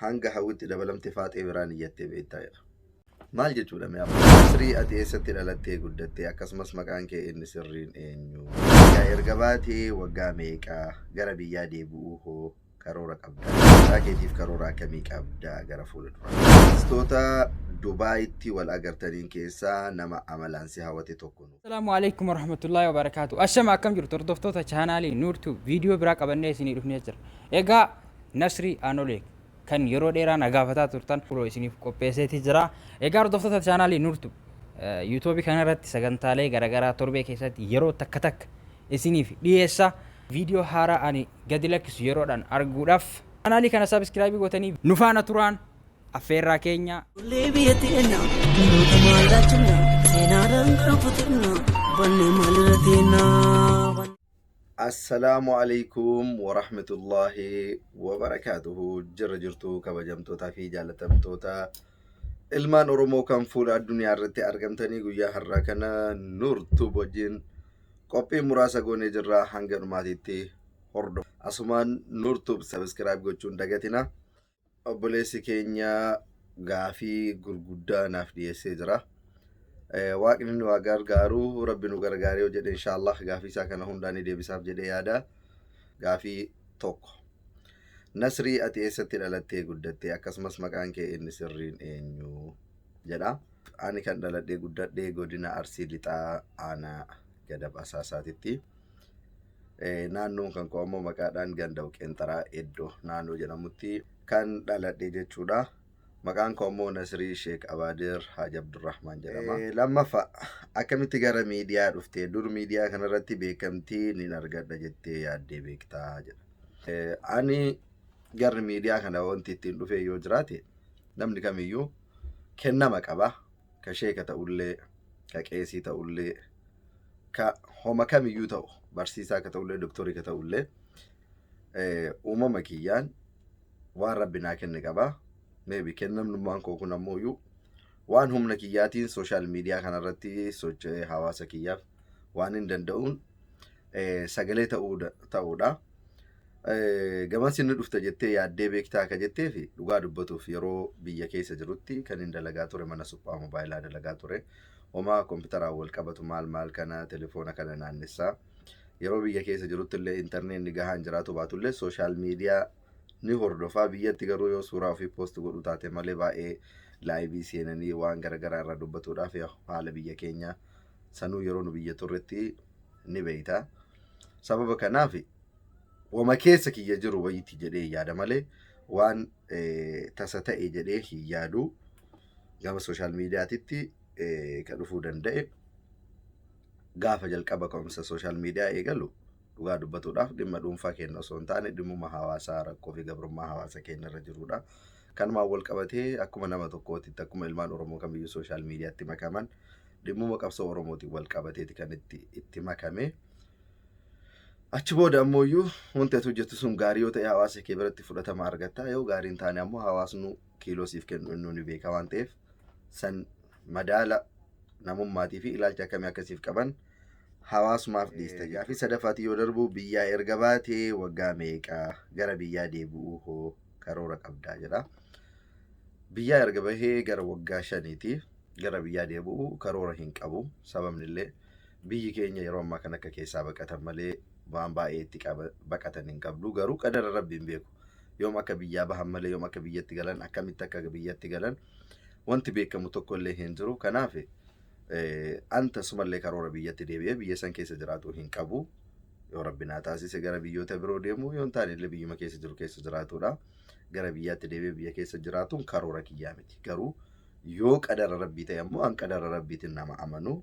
hanga hawwitti dabalamte faaxee biraan iyyattee beektaa jedha. Maal jechuudha mee Nasrii ati eessatti dhalattee guddattee akkasumas maqaan kee inni sirriin eenyu? Erga baatee waggaa meeqaa? Gara biyyaa deebi'uu hoo karoora qabda? Isaa keetiif karoora akkamii qabda gara fuuldura? Artistoota Dubaayitti wal agartaniin keessaa nama amalaan si hawwate tokko. Assalamu alaikum warahmatullahi wabarakatuh. Ashama akkam jirtu hordoftoota chaanaalii Nuurtuu viidiyoo biraa qabannee isinii dhufnee jira. Egaa Nasrii Anolee kan yeroo dheeraa nagaafataa turtan fuuloo isiniif qopheesseeti jira. Egaa hordoftoota chaanaalii Nuurtuu YouTube kanarratti sagantaalee garaagaraa torbee keessatti yeroo takka takka isiniif dhiyeessa. Viidiyoo haaraa ani gadi lakkisu yeroodhaan arguudhaaf chaanaalii kana subscribe gootanii nu faana turaan affeerraa keenya. Assalaamu alaikum warahmatullahi wabarakatuhu. Jirra jirtu kabajamtootaa fi jaalatamtoota ilmaan Oromoo kan fuula addunyaa irratti argamtanii guyyaa har'aa kana Nuurtuu wajjin qophii muraasa goonee jirra. Hanga dhumaatitti hordofa. Asumaan Nuurtuu subscribe gochuun dagatina. Obboleessi keenya gaafii gurguddaa naaf dhiyeessee jira. Waaqni nu gargaaru rabbi nu gargaaree yoo jedhe inshaallah gaafii isaa kana hundaan deebisaaf jedhee yaada. Gaafii tokko. Nasrii ati eessatti dhalattee guddattee akkasumas maqaan kee inni sirriin eenyu jedha. Ani kan dhaladhee guddadhee godina Arsii Lixaa aanaa Gadab Asaasaatitti. Naannoon kan ka'ummoo maqaadhaan Ganda'u Qeenxaraa Eddoo naannoo jedhamutti kan dhaladhe jechuudha. Maqaan ka'ummoo Nasrii Sheek Abaadir Haji Abdurrahmaan jedhama. Lammaffaa akkamitti gara miidiyaa dhuftee? Dur miidiyaa kanarratti beekamtii nin argadha jettee yaaddee beektaa jedha. Ani gara miidiyaa kana wanti ittiin dhufee yoo jiraate namni kamiyyuu kennama qaba. Ka sheeka ta'ullee, ka qeesii ta'ullee, ka homa kamiyyuu ta'u, barsiisaa ka ta'ullee, doktorii ka ta'ullee uumama kiyyaan waan rabbi naa kenne qaba. Maybe kennamnummaan koo kun ammoo waan humna kiyyaatiin social media kanarratti socho'ee hawaasa kiyyaaf waan hin danda'uun sagalee ta'uudha. Gamas inni dhufta jettee yaaddee beektaa akka jettee fi dhugaa dubbatuuf yeroo biyya keessa jirutti kan hin dalagaa ture mana suphaa mobaayilaa dalagaa ture. Homaa kompiitaraan wal qabatu maal kana telefoona kana naannessaa. Yeroo biyya keessa jirutti illee intarneetni gahaan jiraatu baatullee social media ni hordofaa. Biyyatti garuu yoo suuraa ofii post godhu taate malee baay'ee laayivii seenanii waan garaagaraa irraa dubbatuudhaaf haala biyya keenya sanuu yeroo nu biyya turretti ni beeyta. Sababa kanaaf wama keessa kiyya jiru wayitti jedhee yaada malee waan tasa ta'e jedhee hin yaadu. Gama social miidiyaatitti kan dhufuu danda'e gaafa jalqaba ka'umsa social miidiyaa eegalu dhugaa dubbatuudhaaf dhimma dhuunfaa keenya osoo hin taane dhimmuma hawaasaa rakkoo fi gabrummaa hawaasa keenya irra jirudha. Kanumaan wal qabatee akkuma nama tokkootitti akkuma ilmaan Oromoo kamiyyuu social miidiyaatti makaman dhimmuma qabsoo Oromootiin wal qabateeti kan itti makame. Achi booda ammoo wanti ati hojjettu sun gaarii yoo ta'e hawaasa kee biratti fudhatama argatta. Yoo gaarii hin taane ammoo hawaasnu kiiloo siif kennu inni ni beeka waan ta'eef san madaala namummaatii fi ilaalcha akkamii akkasiif qaban hawaasumaaf dhiiste. Gaafii sadaffaatti yoo darbu biyyaa erga baatee waggaa meeqaa? Gara biyyaa deebi'uu hoo karoora qabdaa jedha. Biyyaa erga bahee gara waggaa 5 gara biyyaa deebi'uu karoora hin qabu. Sababni illee biyyi keenya yeroo ammaa kan akka keessaa baqatan malee waan baay'ee itti baqatan hin qabdu. Garuu qadara rabbiin beeku. Yoom akka biyyaa bahan malee yoom akka biyyatti galan akkamitti akka biyyatti galan wanti beekamu tokko illee hin jiru. Kanaaf anta sumallee karoora biyyatti deebi'ee biyya san keessa jiraatu hin qabu. Yoo rabbi naa taasise gara biyyoota biroo deemu yoo hin taane illee biyyuma keessa jiru keessa jiraatudha. Gara biyyaatti deebi'ee biyya keessa jiraatuun karoora kiyyaa miti. Garuu yoo qadara rabbii ta'e ammoo an qadara rabbiitiin nama amanu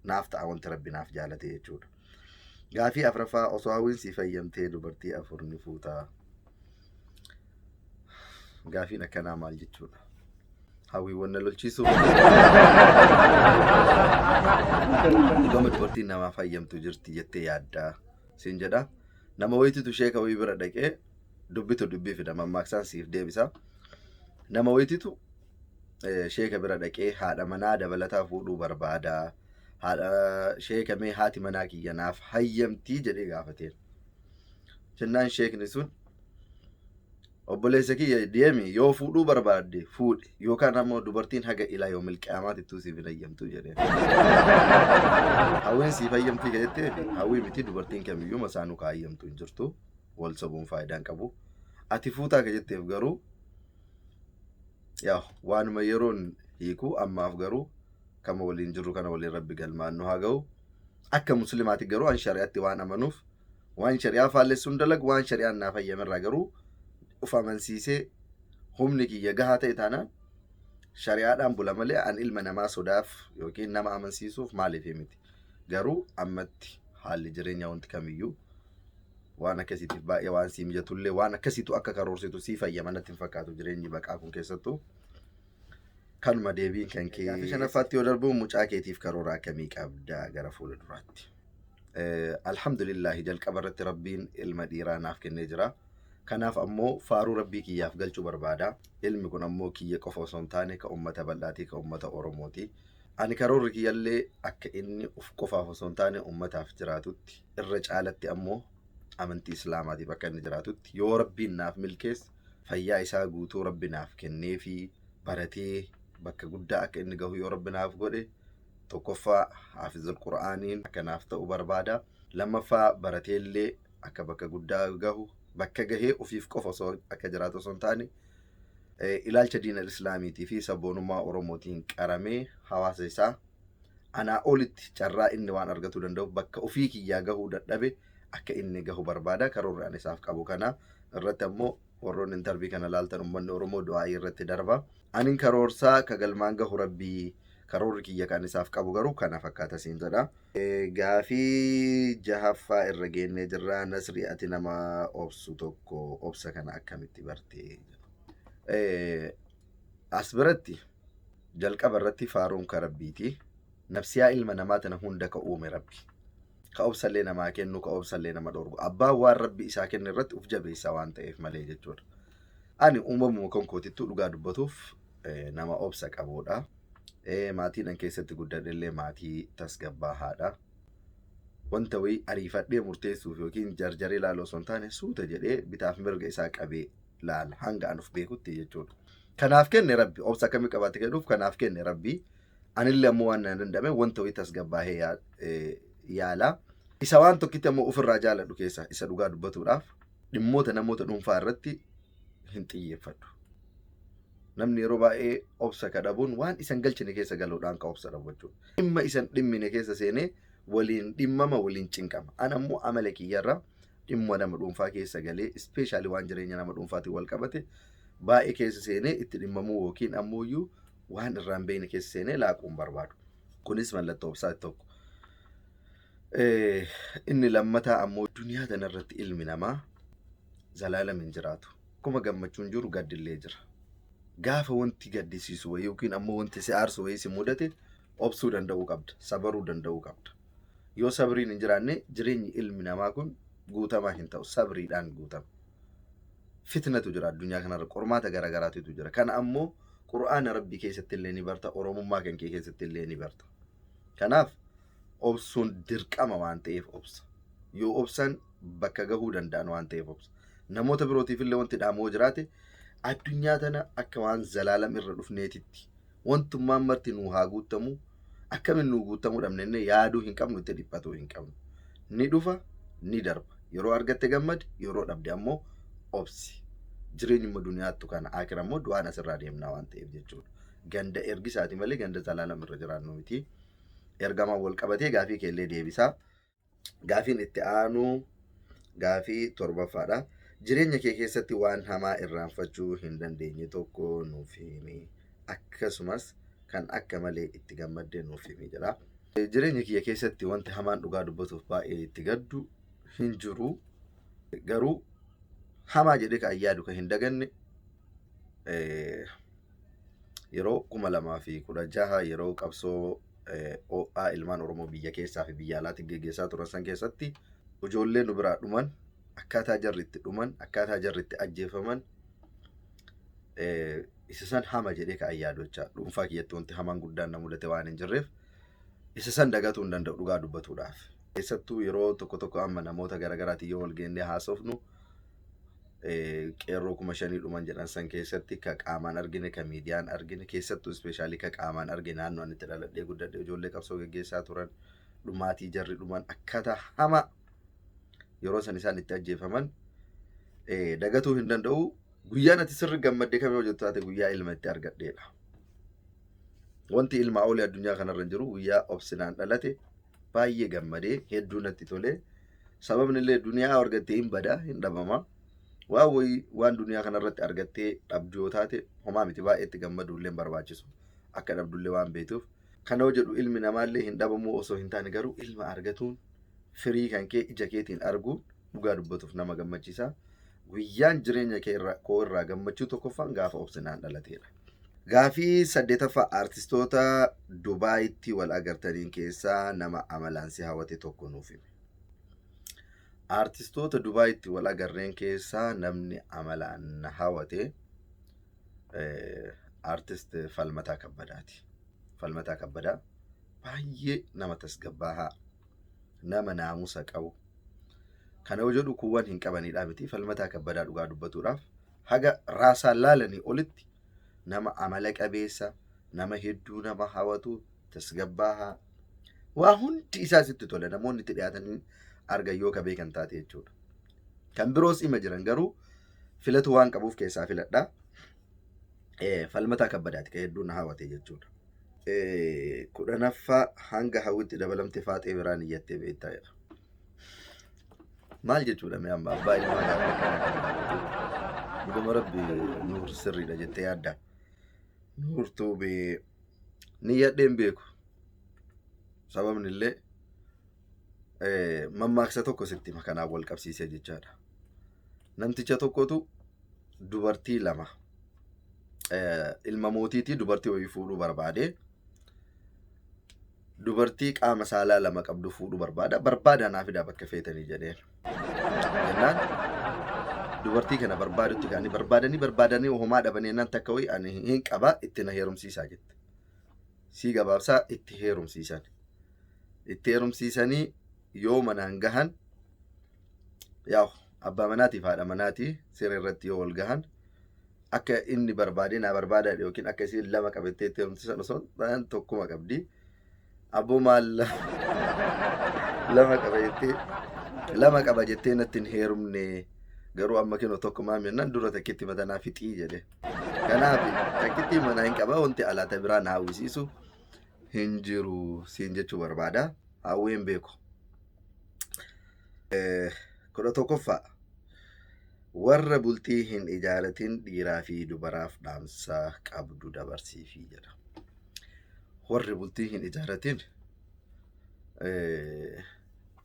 naaf ta'a wanti rabbi naaf jaalate jechuudha. Gaafii afraffaa osoo hawwiinsi fayyamtee dubartii 4 ni fuutaa. Gaafiin akkanaa maal jechuudha? Hawwiiwwan na lolchiisuu. Dhugama dubartiin nama fayyamtu jirti jettee yaaddaa siin jedha. Nama wayititu sheeka wayii bira dhaqee dubbitu dubbii fida mammaaksaan siif deebisa. Nama wayititu sheeka bira dhaqee haadha manaa dabalataa fuudhuu barbaada. Haadha sheeka mee haati manaa kiyya naaf hayyamtii jedhee gaafateen. Jennaan sheekni sun obboleessa kiyya deemi yoo fuudhuu barbaadde fuudhi yookaan ammoo dubartiin haga ilaa yoo milqaamaatittuu siif hin hayyamtu jedheen. Hawwiin siif hayyamtii jettee hawwii miti dubartiin kamiyyuu masaanuu kaa hayyamtu hin jirtu wal sobuun faayidaan qabu. Ati fuutaa ka jetteef garuu yaa waanuma yeroon hiiku ammaaf garuu kama waliin jirru kana waliin rabbi galmaan nu haa ga'u. Akka muslimaati garuu an shari'aatti waan amanuuf waan shari'aa faallessuun dalagu waan shari'aan naaf hayyamerraa garuu uf amansiisee humni kiyya gahaa ta'e taanaan shari'aadhaan bula malee an ilma namaa sodaaf yookiin nama amansiisuuf maaliif miti. Garuu ammatti haalli jireenya wanti kamiyyuu waan akkasiitiif baay'ee waan sii mijatullee waan akkasiitu akka karoorsitu sii fayyama natti hin fakkaatu jireenyi baqaa kun keessattuu. Kanuma deebiin kan kee. Gaafa shanaffaatti yoo darbu mucaa keetiif karoora akkamii qabdaa gara fuula duraatti? Alhamdulillahi jalqaba irratti rabbiin ilma dhiiraa naaf kennee jira. Kanaaf ammoo faaruu rabbii kiyyaaf galchuu barbaada. Ilmi kun ammoo kiyya qofa osoo hin taane ka uummata bal'aatii ka uummata Oromooti. Ani karoorri kiyyallee akka inni uf qofaaf osoo hin taane uummataaf jiraatutti irra caalatti ammoo amantii islaamaatiif akka inni jiraatutti yoo rabbiin naaf milkeesse fayyaa isaa guutuu rabbi naaf kennee fi baratee bakka guddaa akka inni gahu yoo rabbi naaf godhe tokkoffaa haafizul qur'aaniin akka naaf ta'u barbaada. Lammaffaa barateellee akka bakka guddaa gahu bakka gahee ofiif qofa osoo akka jiraatu osoo hin taane ilaalcha diina islaamiitii fi sabboonummaa Oromootiin qaramee hawaasa isaa anaa olitti carraa inni waan argatu danda'u bakka ofii kiyyaa gahuu dadhabe akka inni gahu barbaada. Karoorri ani isaaf qabu kana irratti ammoo warroonni intarvii kana laaltan uummanni Oromoo du'aa irratti darba. Ani karoorsaa ka galmaan gahu rabbii karoorri kiyya kan isaaf qabu garuu kana fakkaata siin jedha. Gaafii jahaffaa irra geennee jirra. Nasrii ati nama obsu tokko obsa kana akkamitti bartee? As biratti jalqaba irratti faaruun ka rabbiiti. Nafsiyaa ilma namaa tana hunda ka uume rabbi. Ka obsallee namaa kennu ka obsallee nama dhorgu. Abbaan waan rabbi isaa kenne irratti uf jabeessa waan ta'eef malee jechuudha. Ani uumamuma kan kootittuu dhugaa dubbatuuf nama obsa qabuudha. Maatiin an keessatti guddadhellee maatii tasgabbaahaadha. Wanta wayii ariifadhee murteessuuf yookiin jarjaree ilaaluu osoo hin taane suuta jedhee bitaaf mirga isaa qabee laala hanga an of beekutti jechuudha. Kanaaf kenne rabbi obsa akkamii qabaate jedhuuf kanaaf kenne rabbi. Anillee ammoo waan nan dandame wanta wayii tasgabbaahee yaala. Isa waan tokkitti ammoo ofirraa jaaladhu keessa isa dhugaa dubbatuudhaaf dhimmoota namoota dhuunfaa irratti hin xiyyeeffadhu. Namni yeroo baay'ee obsa kadhabuun waan isan galchine keessa galuudhaan ka obsa dhabu jechuudha. Dhimma isan dhimmine keessa seenee waliin dhimmama waliin cinqama. An ammoo amala kiyyarra dhimma nama dhuunfaa keessa galee ispeeshaalii waan jireenya nama dhuunfaatiin wal qabate baay'ee keessa seenee itti dhimmamuu yookiin ammoo waan irraan beekne keessa seenee laaquun barbaadu. Kunis mallattoo obsaati tokko. Inni lammataa ammoo duniyaa tanarratti ilmi namaa zalaalam hin jiraatu. Akkuma gammachuun jiru gaddillee jira. Gaafa wanti gaddisiisu wayii yookiin ammoo wanti si aarsu wayii si mudate obsuu danda'uu qabda. Sabaruu danda'uu qabda. Yoo sabriin hin jiraanne jireenyi ilmi namaa kun guutamaa hin ta'u. Sabriidhaan guutama. Fitnatu jira addunyaa kanarra qormaata garaagaraatu jira. Kana ammoo Qur'aana Rabbii keessatti illee ni barta. Oromummaa kan kee keessatti illee ni barta. Kanaaf obsuun dirqama waan ta'eef obsa. Yoo obsan bakka gahuu danda'an waan ta'eef obsa. Namoota birootiif illee wanti dhaamoo jiraate addunyaa tana akka waan zalaalam irra dhufneetitti wantummaan marti nuu haa guutamu akkamiin nuu guutamuu dhabnenne yaaduu hin qabnu itti dhiphatuu hin qabnu. Ni dhufa ni darba. Yeroo argatte gammadi yeroo dhabde ammoo obsi. Jireenyuma duniyaattu kana akira ammoo du'aan asirraa deemnaa waan ta'eef jechuudha. Ganda ergisaati malee ganda zalaalam irra jiraannu miti. Ergamaan wal qabatee gaafii keellee deebisaa. Gaafiin itti aanu gaafii torbaffaadha. Jireenya kee keessatti waan hamaa irraanfachuu hin dandeenye tokko nuuf himi. Akkasumas kan akka malee itti gammadde nuuf himi jedha. Jireenya kiyya keessatti wanti hamaan dhugaa dubbatuuf baay'ee itti gaddu hin jiru. Garuu hamaa jedhee kan yaadu kan hin daganne yeroo 2016 yeroo qabsoo OA ilmaan Oromoo biyya keessaa fi biyya alaatti geggeessaa turan san keessatti ijoollee nu biraa dhuman akkaataa jarri itti dhuman akkaataa jarri itti ajjeefaman isa san hama jedhee kan yaadu jecha dhuunfaa kiyyatti wanti hamaan guddaan na mudate waan hin jirreef isa san dagatuu hin danda'u dhugaa dubbatuudhaaf. Keessattuu yeroo tokko tokko amma namoota garaagaraatiin yoo wal geennee haasofnu qeerroo 5,000 dhuman jedhan san keessatti ka qaamaan argine ka miidiyaan argine keessattuu ispeeshaalii ka qaamaan argine naannoo ani itti dhaladhee guddadhe ijoollee qabsoo geggeessaa turan dhumaatii jarri dhuman akkata hama yeroo san isaan itti ajjeefaman dagatuu hin danda'u. Guyyaan ati sirri gammaddee kamii hojjettu taate guyyaa ilma itti argadheedha. Wanti ilmaa oole addunyaa kanarra jiru guyyaa obsinaan dhalate baay'ee gammadee hedduu natti tolee sababni illee duniyaa argattee hin badaa hin dhabama. Waan duniyaa kanarratti argattee dhabduu taate homaa miti baay'eetti gammaduu illee barbaachisu akka dhabdullee waan beektuuf. Kana jedhu ilmi namaallee hin dhabamu osoo hin taane garuu ilma argatuun firii kan kee ija keetiin arguun dhugaa dubbatuuf nama gammachiisa. Guyyaan jireenya koo irraa gammachuu tokkoffaan gaafa obsinaan dhalateedha. Gaafii 8ffaa artistoota Dubaayitti wal agartaniin keessaa nama amalaan si hawwate tokko nuuf himi. Artistoota Dubaayitti wal agarreen keessaa namni amalaan na hawwate artist Falmataa Kabbadaati. Falmataa Kabbadaa baay'ee nama tasgabbaahaa, nama naamusa qabu. Kana jedhu kuwwan hin qabanidha miti. Falmataa Kabbadaa dhugaa dubbatuudhaaf haga raasaan laalanii olitti nama amala qabeessa, nama hedduu nama hawwatu, tasgabbaahaa. Waa hundi isaa sitti tola. Namoonni itti dhiyaatanii argan yoo ka beekan taate jechuudha. Kan biroos ima jiran garuu filatu waan qabuuf keessaa filadha. Falmataa Kabbadaati ka hedduu na hawwate jechuudha. 10ffaa hanga hawwitti dabalamte Faaxee Biraan iyyattee beektaa jedha. Maal jechuudha mee amma abbaa ilmaa gaafa dhuguma rabbi nuur sirriidha jettee yaadda. Nuurtuu ni yaadheen beeku. Sababni illee mammaaksa tokko sitti makanaa wal qabsiisee jechaadha. Namticha tokkotu dubartii lama ilma mootiitii dubartii wayii fuudhuu barbaade. Dubartii qaama saalaa lama qabdu fuudhuu barbaada. Barbaada naaf fidaa bakka feetanii jedheen. Jennaan dubartii kana barbaadutti kaanii barbaadanii homaa dhabanii naan takka wayii ani hin qaba itti na heerumsiisaa jette. Sii gabaabsaa itti heerumsiisan. Itti heerumsiisanii yoo manaan gahan abbaa manaatiif haadha manaatii siree irratti yoo wal gahan akka inni barbaade naa barbaada yookiin akka isiin lama qabattee itti heerumsiisan osoo ta'an tokkuma qabdi. Abboo maal lama qaba jettee natti hin heerumne garuu amma kinoo tokkumaa minnaan dura takkitti matanaa fixii jedhe. Kanaaf takkitti manaa hin qaba wanti alaata biraa na hawwisiisu hin jiru siin jechuu barbaada. Hawween beeku. 11ffaa warra bultii hin ijaaratin dhiiraa fi dubaraaf dhaamsa qabdu dabarsiifii jedha. Warri bultii hin ijaaratin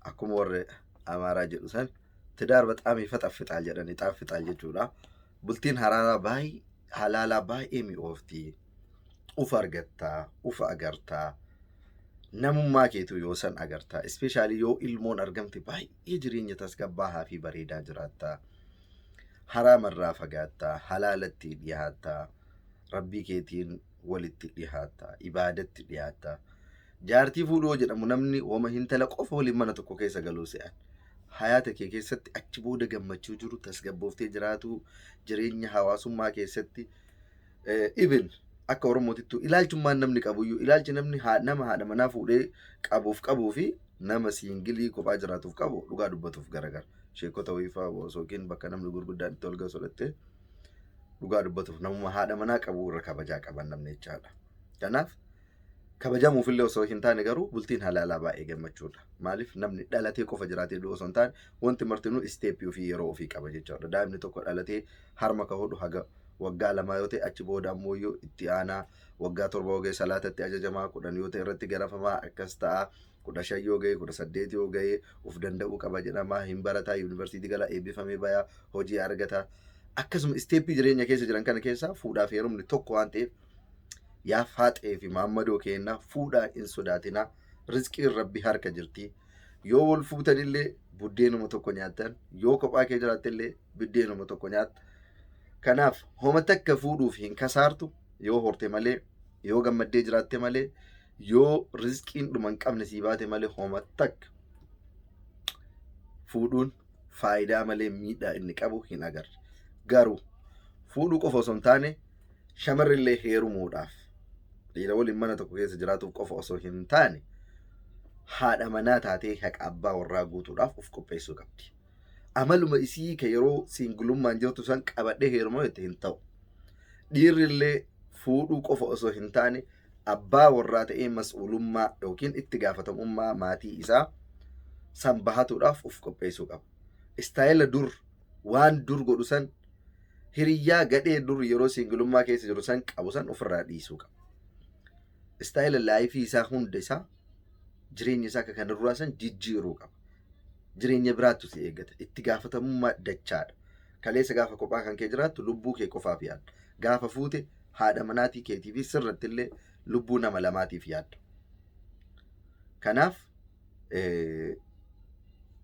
akkuma warri Amaaraa jedhu san tidaar baxaamii faxaffixaal jedhani xaaffixaal jechuudha. Bultiin halaalaa baay'ee mi'oofti. Ufa argattaa, ufa agartaa. Namummaa keetu yoo san agartaa. Ispeeshaalii yoo ilmoon argamte baay'ee jireenya tasgabbaahaa fi bareedaa jiraattaa. Haraamarraa fagaattaa, halaalatti dhiyaattaa, rabbii keetiin walitti dhiyaattaa, ibaadatti dhiyaattaa. Jaartii fuudhuu jedhamu namni wama hintala qofa waliin mana tokko keessa galuu se'an. Hayaata kee keessatti achi booda gammachuu jiru tasgabbooftee jiraatu jireenya hawaasummaa keessatti ibin akka Oromootittu ilaalchummaan namni qabuyyuu ilaalchi namni nama haadha manaa fuudhee qabuu fi nama siingilii kophaa jiraatuuf qabu dhugaa dubbatuuf garagara. Sheekota wayiifaa osookiin bakka namni gurguddaan itti olga sodhatte dhugaa dubbatuuf namuma haadha manaa qabu irra kabajaa qaban namni jechaadha. Kanaaf kabajamuuf illee osoo hin taane garuu bultiin halaalaa baay'ee gammachuudha. Maaliif namni dhalatee qofa jiraatee osoo hin taane wanti martinuu isteeppii ofii yeroo ofii qaba jechaadha. Daa'imni tokko dhalatee harma ka hodhu haga waggaa 2 yoo ta'e achi booda ammoo itti aanaa waggaa 7 yoo ga'e salaatatti ajajamaa 10 yoo ta'e irratti garafamaa akkas ta'a 15 yoo ga'e 18 yoo ga'e uf danda'uu qaba jedhama hin barataa yuunivarsiitii gala eebbifamee bayaa hojii argata. Akkasuma isteeppii jireenya keessa jiran kana keessaa fuudhaaf heerumni tokko waan ta'eef yaa Faaxee fi Maammadoo keenna fuudhaa hin sodaatinaa. Rizqiin rabbi harka jirti. Yoo wal fuutanillee buddeenuma tokko nyaattan yoo kophaa kee jiraattillee buddeenuma tokko nyaatta. Kanaaf homa takka fuudhuuf hin kasaartu yoo horte malee yoo gammaddee jiraatte malee yoo rizqiin dhuma hin qabne sii baate malee homa takka fuudhuun faayidaa malee miidhaa inni qabu hin agarre. Garuu fuudhuu qofa osoo hin taane shamarrillee heerumuudhaaf dhiira waliin mana tokko keessa jiraatuuf qofa osoo hin taane haadha manaa taatee haqa abbaa warraa guutuudhaaf of qopheessuu qabdi. Amaluma isii ka yeroo siingulummaan jirtu san qabadhee heerumoo itti hin ta'u. Dhiirrillee fuudhuu qofa osoo hin taane abbaa warraa ta'ee mas'uulummaa yookiin itti gaafatamummaa maatii isaa san bahatuudhaaf of qopheessuu qaba. Istaayila dur waan dur godhu san hiriyyaa gadhee dur yeroo siingulummaa keessa jiru san qabu san ofirraa dhiisuu qaba. Istaayila laayifii isaa hunda isaa jireenya isaa kan irraa san jijjiiruu qaba. Jireenya biraattu si eeggata. Itti gaafatamummaa dachaadha. Kaleessa gaafa kophaa kan kee jiraattu lubbuu kee qofaaf yaadda. Gaafa fuute haadha manaatii keetii fi sirratti illee lubbuu nama lamaatiif yaadda. Kanaaf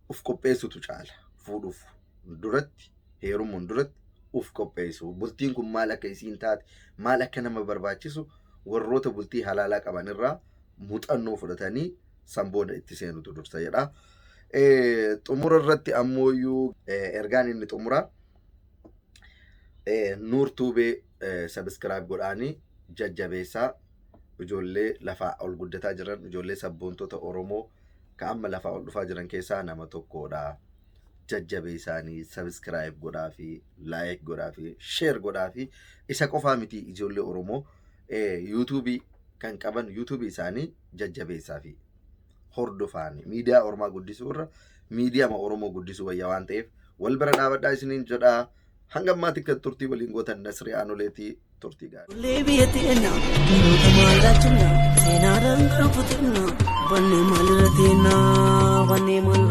uf qopheessutu caala. Fuudhuuf duratti heerumuun duratti uf qopheessu. Bultiin kun maal akka isiin taate maal akka nama barbaachisu warroota bultii halaalaa qaban irraa muuxannoo fudhatanii sanbooda itti seenutu dursa jedha. Xumura irratti ammooyyuu ergaan inni xumura nuurtuubee sabiskiraayib godhaanii jajjabeessaa ijoollee lafaa ol guddataa jiran ijoollee sabboontota Oromoo ka amma lafaa ol dhufaa jiran keessaa nama tokkodha. Jajjabeessaanii sabiskiraayib godhaa fi laayik godhaa fi sheer godhaa fi isa qofaa miti ijoollee Oromoo yuutuubii kan qaban yuutuubii isaanii jajjabeessaa fi hordofaani miidiyaa Oromoo guddisuu irra miidiyaa Oromoo guddisuu wayyaa waan ta'eef wal bira dhaabadhaa isiniin jedhaa. Hanga ammaatti kan turtii waliin gootan Nasrii Aanoleetii turtii gaarii. Leebiyeteena namoota maallachina seenaadhaan kan kutinna wanne maalirrateena wanne maal.